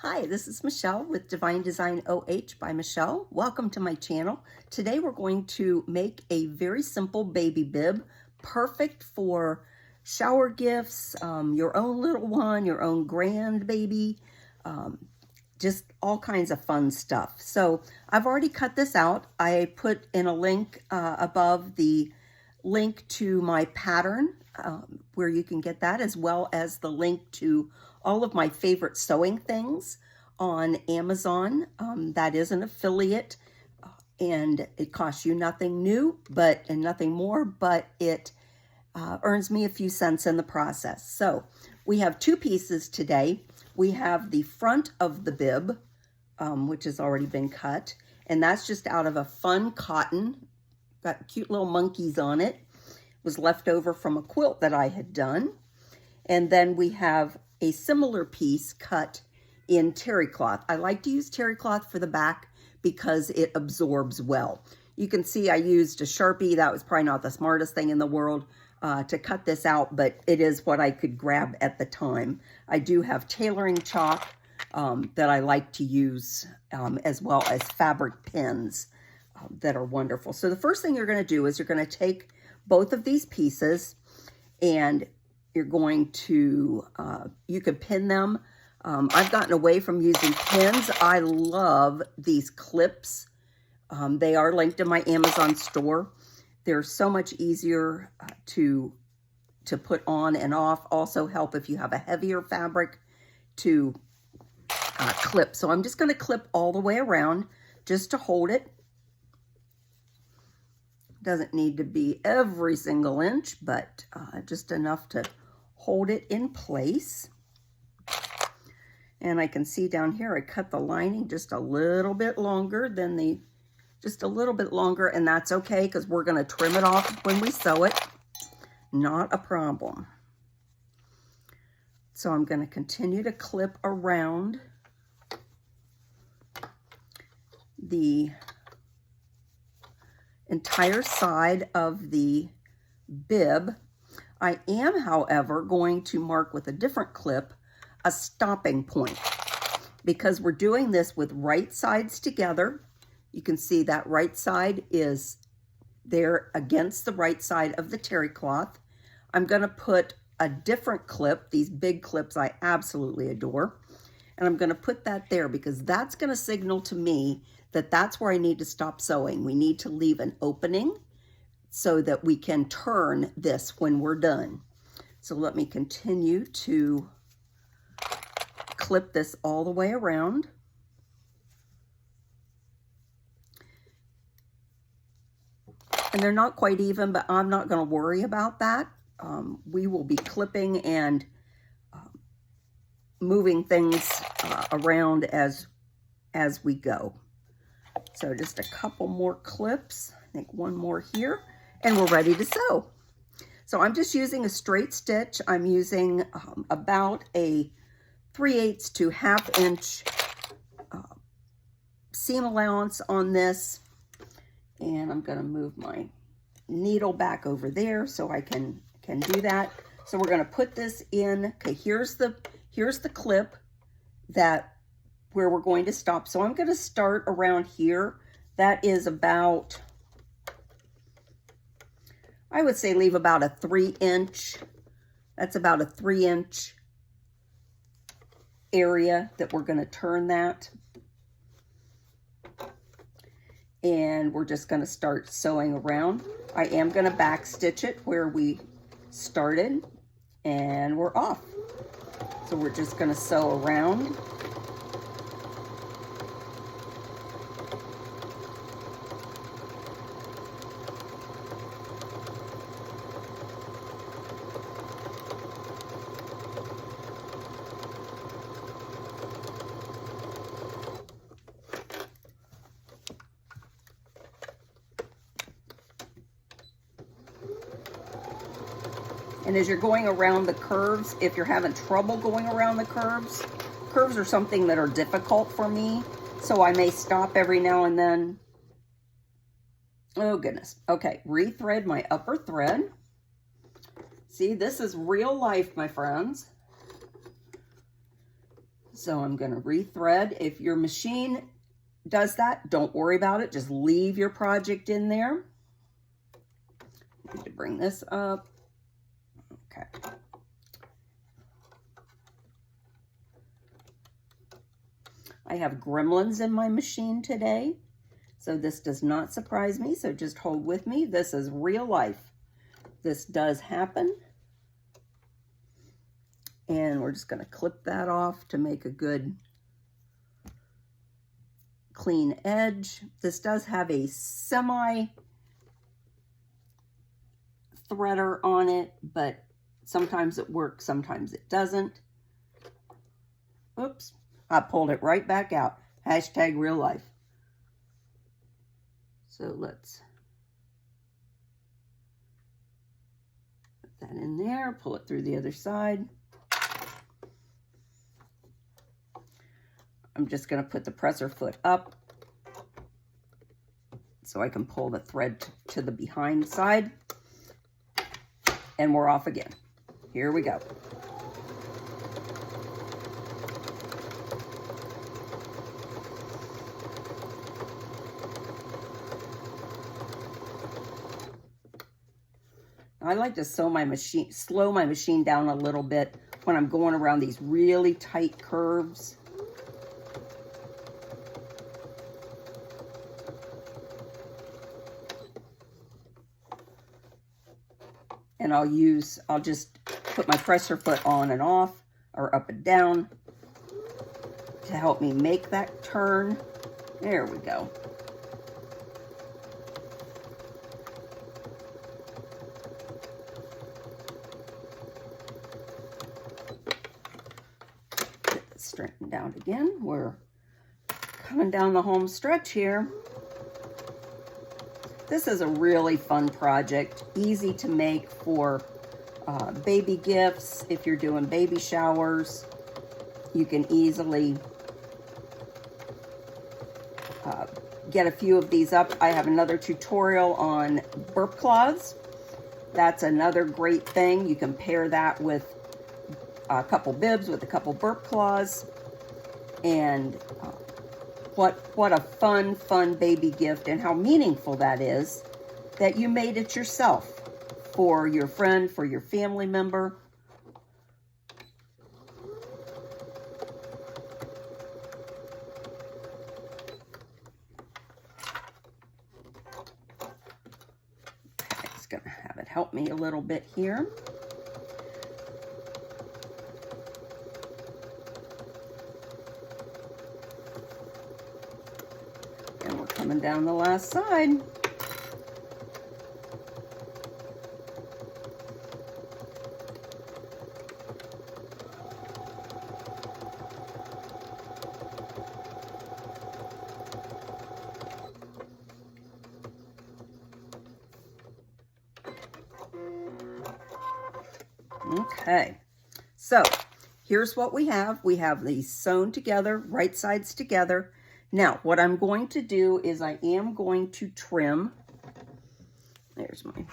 Hi, this is Michelle with Divine Design OH by Michelle. Welcome to my channel. Today we're going to make a very simple baby bib, perfect for shower gifts, your own little one, your own grandbaby, just all kinds of fun stuff. So I've already cut this out. I put in a link above the link to my pattern where you can get that, as well as the link to all of my favorite sewing things on Amazon. That is an affiliate, and it costs you nothing new and nothing more, but it earns me a few cents in the process. So we have two pieces today. We have the front of the bib, which has already been cut, and that's just out of a fun cotton. Got cute little monkeys on it. It was left over from a quilt that I had done. And then we have a similar piece cut in terry cloth. I like to use terry cloth for the back because it absorbs well. You can see I used a Sharpie. That was probably not the smartest thing in the world to cut this out, but it is what I could grab at the time. I do have tailoring chalk that I like to use, as well as fabric pins that are wonderful. So the first thing you're going to do is you're going to take both of these pieces and you're going to, you could pin them. I've gotten away from using pins. I love these clips. They are linked in my Amazon store. They're so much easier to put on and off. Also help if you have a heavier fabric to clip. So I'm just going to clip all the way around just to hold it. Doesn't need to be every single inch, but just enough to hold it in place. And I can see down here, I cut the lining just a little bit longer than just a little bit longer, and that's okay because we're going to trim it off when we sew it. Not a problem. So I'm going to continue to clip around the entire side of the bib. I am, however, going to mark with a different clip a stopping point because we're doing this with right sides together. You can see that right side is there against the right side of the terry cloth. I'm going to put a different clip. These big clips I absolutely adore. And I'm going to put that there because that's going to signal to me that that's where I need to stop sewing. We need to leave an opening so that we can turn this when we're done. So let me continue to clip this all the way around. And they're not quite even, but I'm not going to worry about that. We will be clipping and moving things around as we go. So just a couple more clips, I think one more here, and we're ready to sew. So I'm just using a straight stitch. I'm using about a 3/8 to 1/2 inch seam allowance on this. And I'm going to move my needle back over there so I can do that. So we're going to put this in. Okay, here's the clip where we're going to stop. So I'm going to start around here. That is about, I would say leave about a 3-inch. That's about a 3-inch area that we're going to turn that. And we're just going to start sewing around. I am going to back stitch it where we started, and we're off. So we're just going to sew around. And as you're going around the curves, if you're having trouble going around the curves are something that are difficult for me. So I may stop every now and then. Oh goodness. Okay, rethread my upper thread. See, this is real life, my friends. So I'm going to rethread. If your machine does that, don't worry about it. Just leave your project in there. I need to bring this up. Okay. I have gremlins in my machine today, so this does not surprise me, so just hold with me. This is real life. This does happen. And we're just going to clip that off to make a good clean edge. This does have a semi threader on it, but sometimes it works, sometimes it doesn't. Oops, I pulled it right back out. Hashtag real life. So let's put that in there, pull it through the other side. I'm just going to put the presser foot up so I can pull the thread to the behind side. And we're off again. Here we go. I like to slow my machine down a little bit when I'm going around these really tight curves. And I'll just put my presser foot on and off, or up and down, to help me make that turn. There we go. Get this straightened out again. We're coming down the home stretch here. This is a really fun project, easy to make for baby gifts. If you're doing baby showers, you can easily get a few of these up. I have another tutorial on burp cloths. That's another great thing. You can pair that with a couple bibs with a couple burp cloths. And what a fun baby gift, and how meaningful that is that you made it yourself for your friend, for your family member. Okay, just gonna have it help me a little bit here. Coming down the last side. Okay, so here's what we have. We have these sewn together, right sides together. Now, what I'm going to do is I am going to trim. There's my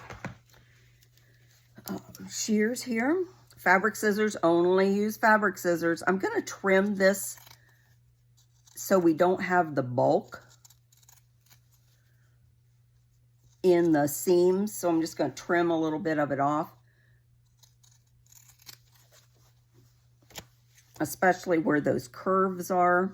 shears here. Fabric scissors, only use fabric scissors. I'm going to trim this so we don't have the bulk in the seams. So I'm just going to trim a little bit of it off, especially where those curves are.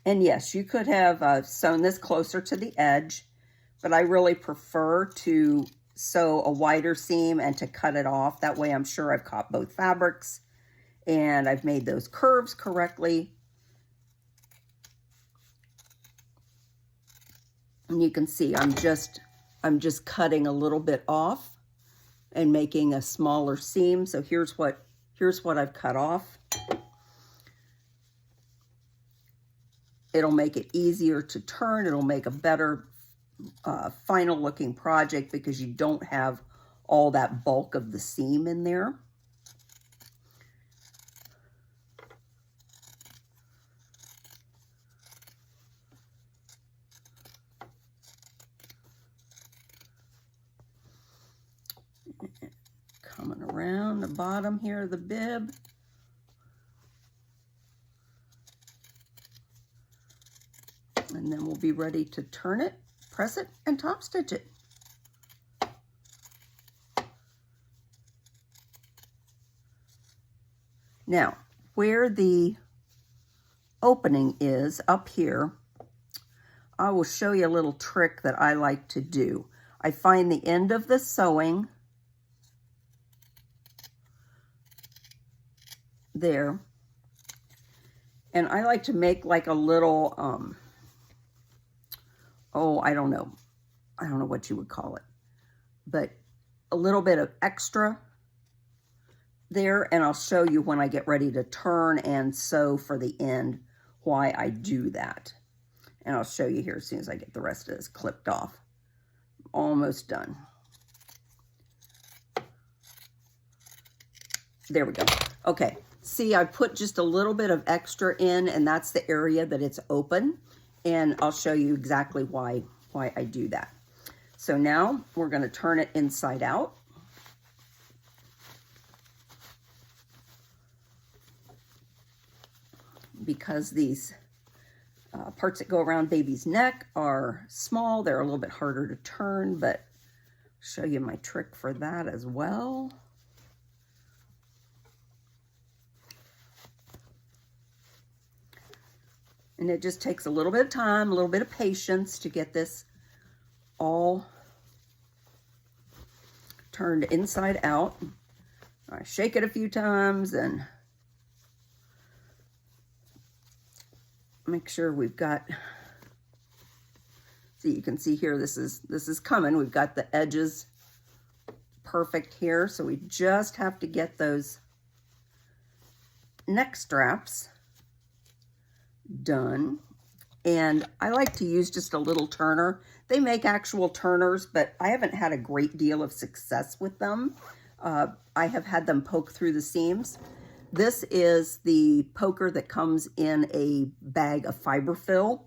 And yes, you could have sewn this closer to the edge, but I really prefer to sew a wider seam and to cut it off. That way I'm sure I've caught both fabrics and I've made those curves correctly. And you can see I'm just cutting a little bit off and making a smaller seam. So here's what I've cut off. It'll make it easier to turn. It'll make a better final looking project because you don't have all that bulk of the seam in there. Coming around the bottom here of the bib. And then we'll be ready to turn it, press it, and top stitch it. Now, where the opening is up here, I will show you a little trick that I like to do. I find the end of the sewing there, and I like to make like a little, I don't know what you would call it, but a little bit of extra there, and I'll show you when I get ready to turn and sew for the end why I do that. And I'll show you here as soon as I get the rest of this clipped off. Almost done. There we go. Okay, see, I put just a little bit of extra in, and that's the area that it's open. And I'll show you exactly why I do that. So now we're going to turn it inside out. Because these parts that go around baby's neck are small, they're a little bit harder to turn, but I'll show you my trick for that as well. And it just takes a little bit of time, a little bit of patience to get this all turned inside out. I shake it a few times and make sure we've got, see, you can see here, this is coming. We've got the edges perfect here, so we just have to get those neck straps done. And I like to use just a little turner. They make actual turners, but I haven't had a great deal of success with them. I have had them poke through the seams. This is the poker that comes in a bag of fiberfill,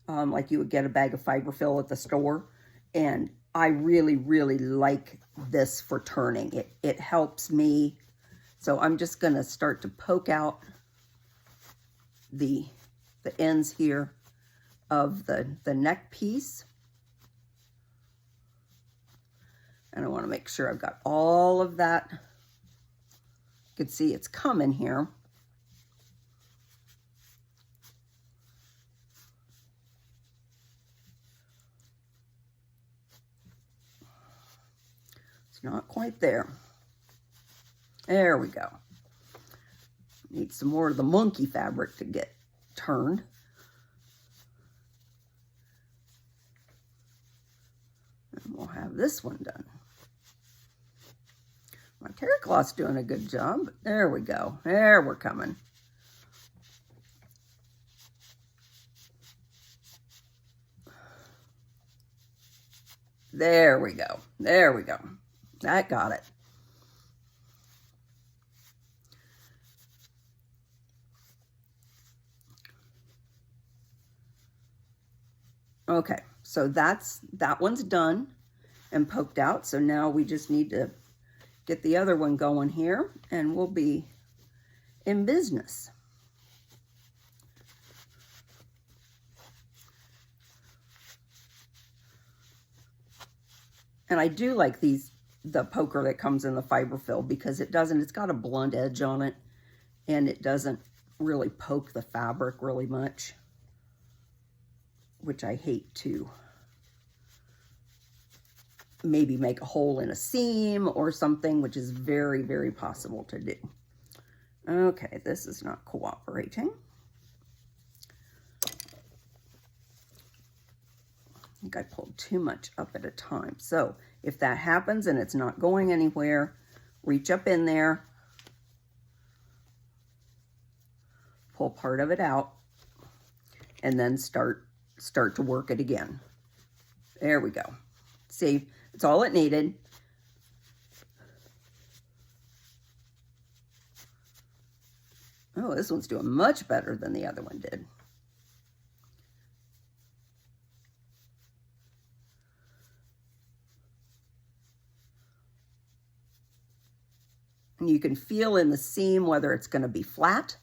like you would get a bag of fiberfill at the store. And I really, really like this for turning. It helps me. So I'm just going to start to poke out the ends here of the neck piece. And I want to make sure I've got all of that. You can see it's coming here. It's not quite there. There we go. Need some more of the monkey fabric to get turned. And we'll have this one done. My terry cloth's doing a good job. But there we go. There we're coming. There we go. There we go. That got it. Okay, so that one's done and poked out. So now we just need to get the other one going here, and we'll be in business. And I do like the poker that comes in the fiberfill, because it's got a blunt edge on it, and it doesn't really poke the fabric really much, which I hate to maybe make a hole in a seam or something, which is very, very possible to do. Okay, this is not cooperating. I think I pulled too much up at a time. So if that happens and it's not going anywhere, reach up in there, pull part of it out, and then start to work it again. There we go. See, it's all it needed. Oh, this one's doing much better than the other one did. And you can feel in the seam whether it's going to be flat.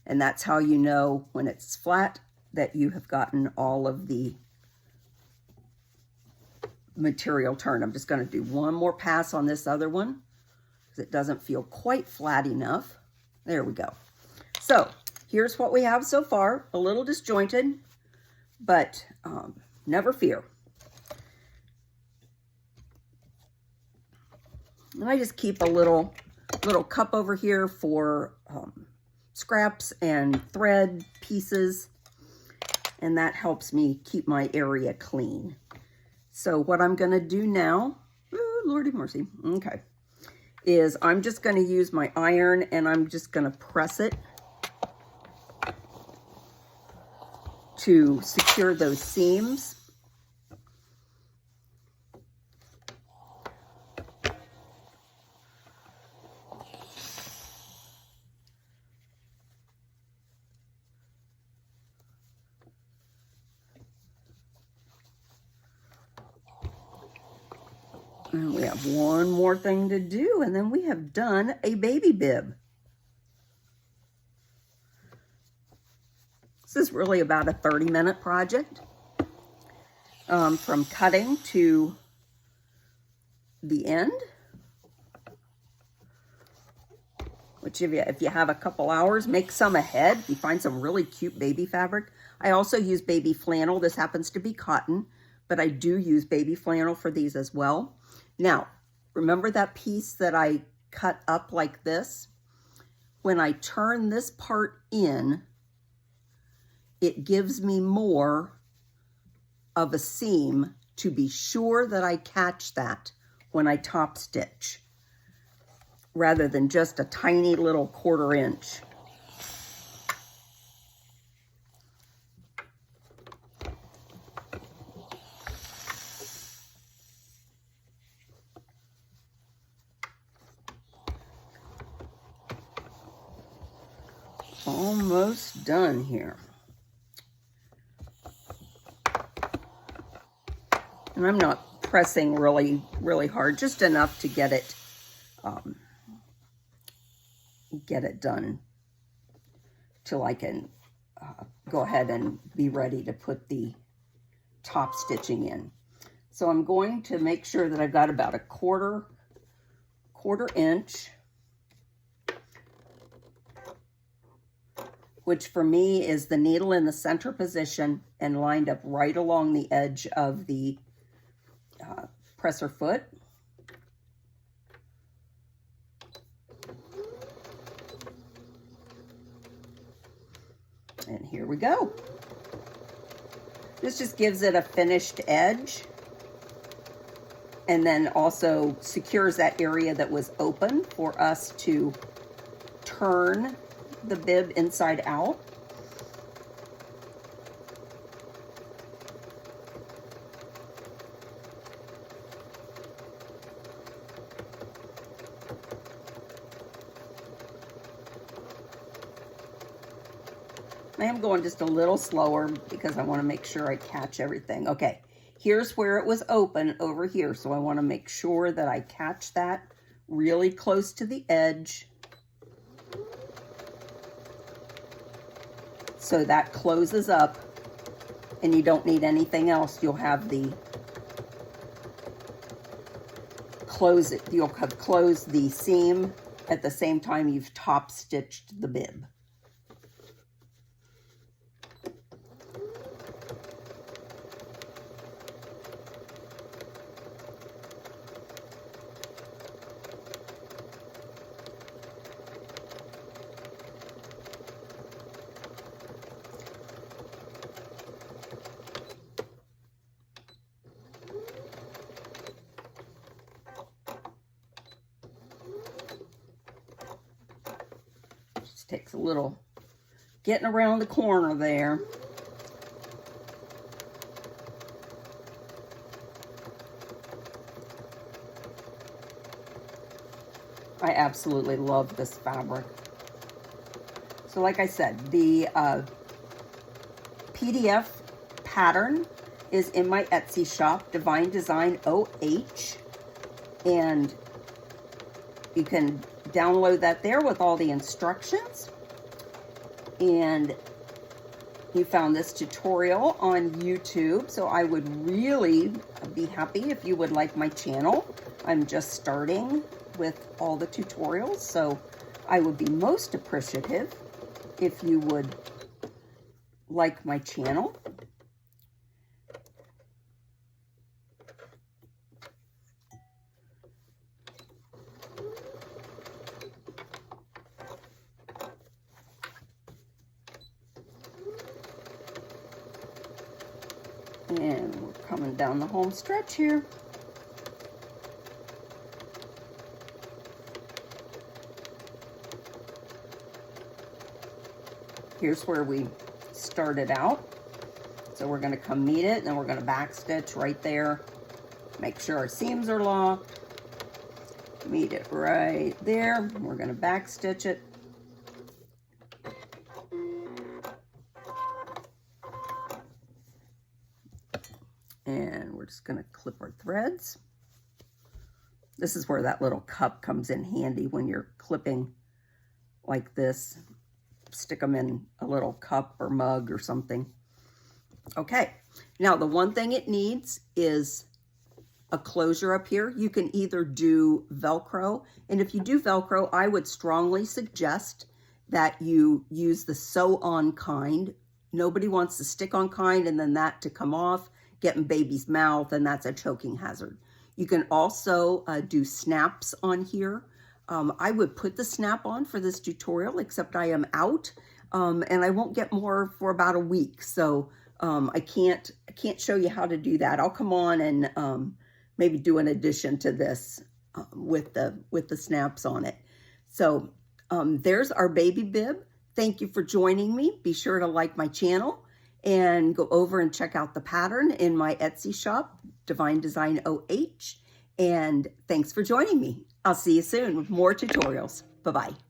And that's how you know when it's flat that you have gotten all of the material turned. I'm just going to do one more pass on this other one because it doesn't feel quite flat enough. There we go. So here's what we have so far. A little disjointed, but never fear. And I just keep a little cup over here for scraps and thread pieces, and that helps me keep my area clean. So what I'm going to do now, oh, Lordy mercy, okay, is I'm just going to use my iron and I'm just going to press it to secure those seams. And we have one more thing to do, and then we have done a baby bib. This is really about a 30-minute project, from cutting to the end, which if you have a couple hours, make some ahead. You find some really cute baby fabric. I also use baby flannel. This happens to be cotton, but I do use baby flannel for these as well. Now, remember that piece that I cut up like this? When I turn this part in, it gives me more of a seam to be sure that I catch that when I top stitch, rather than just a tiny little 1/4 inch. Almost done here. And I'm not pressing really hard, just enough to get it done till I can go ahead and be ready to put the top stitching in. So I'm going to make sure that I've got about a quarter inch, which for me is the needle in the center position and lined up right along the edge of the presser foot. And here we go. This just gives it a finished edge, and then also secures that area that was open for us to turn the bib inside out. I am going just a little slower because I want to make sure I catch everything. Okay, here's where it was open over here, so I want to make sure that I catch that really close to the edge. So that closes up, and you don't need anything else. You'll have the you'll have closed the seam at the same time you've top stitched the bib. Takes a little getting around the corner there. I absolutely love this fabric. So like I said, the PDF pattern is in my Etsy shop, Divine Design OH, and you can download that there with all the instructions. And you found this tutorial on YouTube, so I would really be happy if you would like my channel. I'm just starting with all the tutorials, so I would be most appreciative if you would like my channel. And we're coming down the home stretch here. Here's where we started out. So we're going to come meet it, and then we're going to back stitch right there. Make sure our seams are locked. Meet it right there. We're going to back stitch it. And we're just going to clip our threads. This is where that little cup comes in handy when you're clipping like this. Stick them in a little cup or mug or something. Okay, now the one thing it needs is a closure up here. You can either do Velcro, and if you do Velcro, I would strongly suggest that you use the sew-on kind. Nobody wants the stick-on kind and then that to come off, get in baby's mouth, and that's a choking hazard. You can also do snaps on here. I would put the snap on for this tutorial, except I am out, and I won't get more for about a week. So I can't show you how to do that. I'll come on and maybe do an addition to this with the snaps on it. So there's our baby bib. Thank you for joining me. Be sure to like my channel and go over and check out the pattern in my Etsy shop, Divine Design OH. And thanks for joining me. I'll see you soon with more tutorials. Bye-bye.